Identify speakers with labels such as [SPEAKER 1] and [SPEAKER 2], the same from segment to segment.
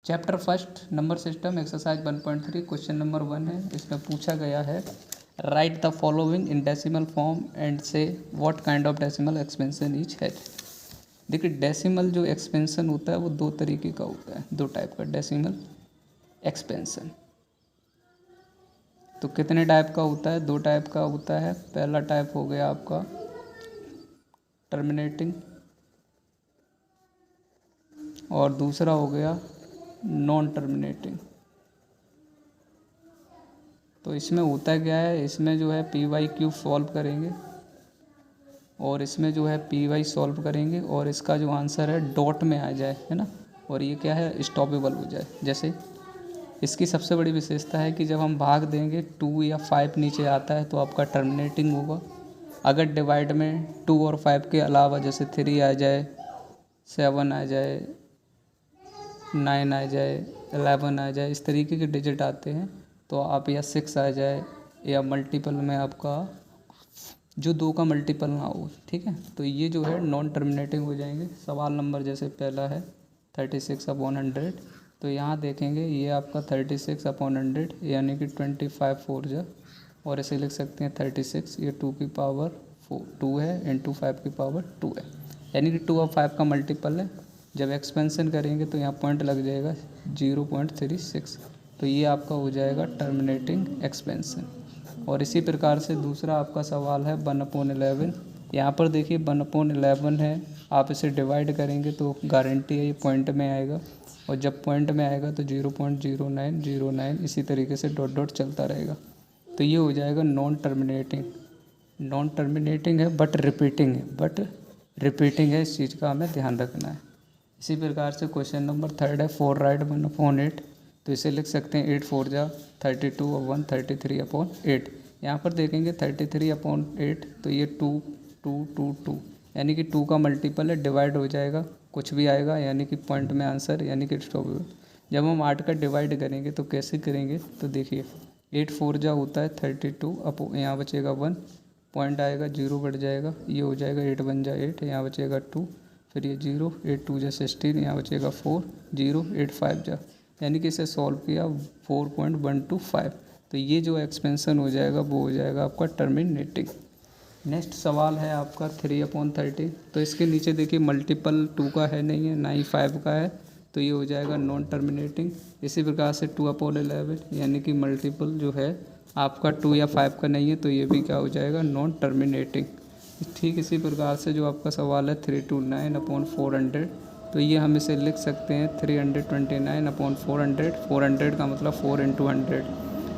[SPEAKER 1] Chapter first number system exercise 1.3 question number 1 है। इसमें पूछा गया है write the following in decimal form and say what kind of decimal expansion each है। देखिए डेसिमल जो एक्सपेंशन होता है वो दो तरीके का होता है, दो टाइप का डेसिमल एक्सपेंशन। तो कितने टाइप का होता है? दो टाइप का होता है। पहला टाइप हो गया आपका टर्मिनेटिंग और दूसरा हो गया नॉन टर्मिनेटिंग। तो इसमें होता क्या है, इसमें जो है पी वाई क्यूब सॉल्व करेंगे और इसमें जो है पी वाई सॉल्व करेंगे और इसका जो आंसर है डॉट में आ जाए, है ना, और ये क्या है स्टॉपेबल हो जाए। जैसे इसकी सबसे बड़ी विशेषता है कि जब हम भाग देंगे 2 या 5 नीचे आता है तो आपका टर्मिनेटिंग होगा। अगर डिवाइड में 2 और 5 के अलावा जैसे 3 आ जाए, 7 आ जाए, 9 आ जाए, 11 आ जाए, इस तरीके के डिजिट आते हैं तो आप या 6 आ जाए या मल्टीपल में आपका जो 2 का मल्टीपल ना हो, ठीक है, तो ये जो है नॉन टर्मिनेटिंग हो जाएंगे। सवाल नंबर जैसे पहला है 36/100, तो यहाँ देखेंगे ये आपका 36/100 यानी कि 25 4 जा, और इसे लिख सकते हैं 36, ये 2 की पावर 2 है इंटू 5 की पावर 2 है, यानी कि 2 और 5 का मल्टीपल है। जब एक्सपेंशन करेंगे तो यहाँ पॉइंट लग जाएगा 0.36, तो ये आपका हो जाएगा टर्मिनेटिंग एक्सपेंशन। और इसी प्रकार से दूसरा आपका सवाल है 1/11। यहाँ पर देखिए 1/11 है, आप इसे डिवाइड करेंगे तो गारंटी है ये पॉइंट में आएगा, और जब पॉइंट में आएगा तो 0.0909 इसी तरीके से डॉट डॉट चलता रहेगा। तो ये हो जाएगा नॉन टर्मिनेटिंग। नॉन टर्मिनेटिंग है बट रिपीटिंग है, इस चीज़ का हमें ध्यान रखना है। इसी प्रकार से क्वेश्चन नंबर 3 है 4 राइट 1/8, तो इसे लिख सकते हैं 8 4 जा 32 और 1 33/8। यहाँ पर देखेंगे 33/8, तो ये 2 2 2 2 यानी कि 2 का मल्टीपल है, डिवाइड हो जाएगा कुछ भी आएगा यानी कि पॉइंट में आंसर यानी कि स्टॉपेबल। जब हम 8 का डिवाइड करेंगे तो कैसे करेंगे, तो देखिए 8 4 जा होता है 32, अब यहाँ बचेगा 1, पॉइंट आएगा 0 बढ़ जाएगा, ये हो जाएगा 8 1 जा 8, यहाँ बचेगा 2, फिर ये 0, 8 2 जा 16, यहाँ बचेगा 4, 0 8 5 जा, यानी कि इसे सॉल्व किया 4.125, तो ये जो एक्सपेंशन हो जाएगा वो हो जाएगा आपका टर्मिनेटिंग। नेक्स्ट सवाल है आपका 3/30, तो इसके नीचे देखिए मल्टीपल 2 का है नहीं है, ना ही 5 का है, तो ये हो जाएगा नॉन टर्मिनेटिंग। इसी प्रकार से 2/11 यानी कि मल्टीपल जो है आपका 2 या 5 का नहीं है, तो ये भी क्या हो जाएगा नॉन टर्मिनेटिंग। ठीक इसी प्रकार से जो आपका सवाल है 329/400, तो ये हम इसे लिख सकते हैं 329/400, 400 का मतलब 4 × 100,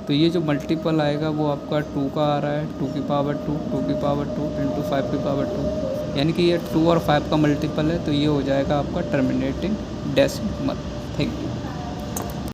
[SPEAKER 1] तो ये जो मल्टीपल आएगा वो आपका 2 का आ रहा है, 2 की पावर 2, 2 की पावर 2 इंटू 5 की पावर 2, यानी कि ये 2 और 5 का मल्टीपल है, तो ये हो जाएगा आपका टर्मिनेटिंग डेसिमल। Thank you.